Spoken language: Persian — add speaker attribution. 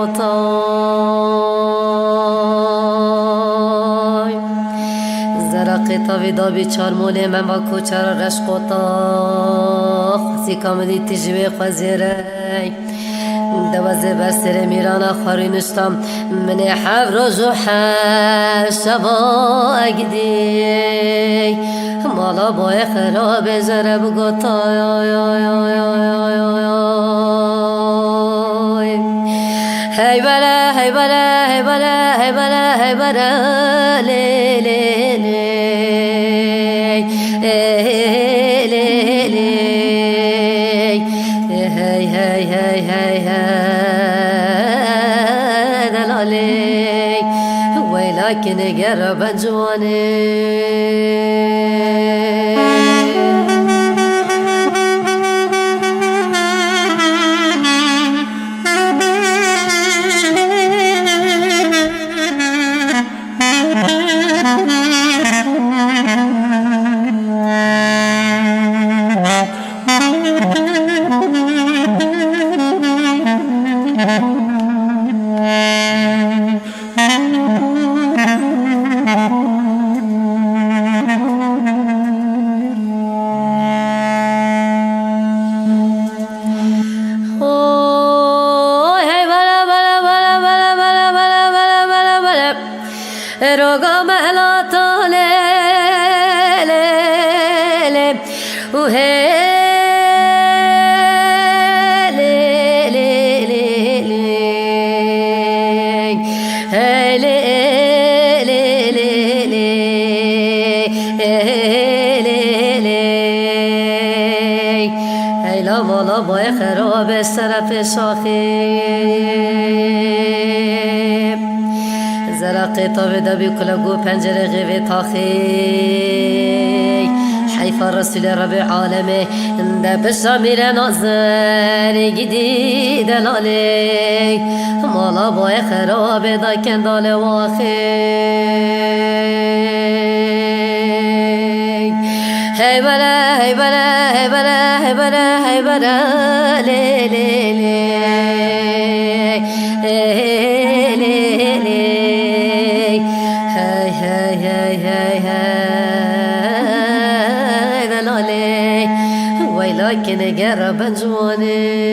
Speaker 1: نوتای زرقی تاوی دابی چار مولی من با کوچر رشقوتا خوزی کامدی تجوی خوزیره دوازه بسر میران خواری نشتم من حب روز و شبا اگدی مالا بای خراب زرب گوتا هی بلا هی بلا هی بلا هی بلا هی بلا لی لی لی لی لی هی هی هی هی دلالی ويلكن قرب جواني روغا مهلا طالي وهي لا مالا بای خراب سرف شاخی زرقی تاوی دبی کلگو پنجره غیوی تاخی حیفا رسول رب عالمه ده بشا میره نازر گیدی دلالی مالا بای خراب دا کندال واخی هی بلا هی بلا هی بلا هی بلا هی بلا لی لی لی ولكن قرب جواني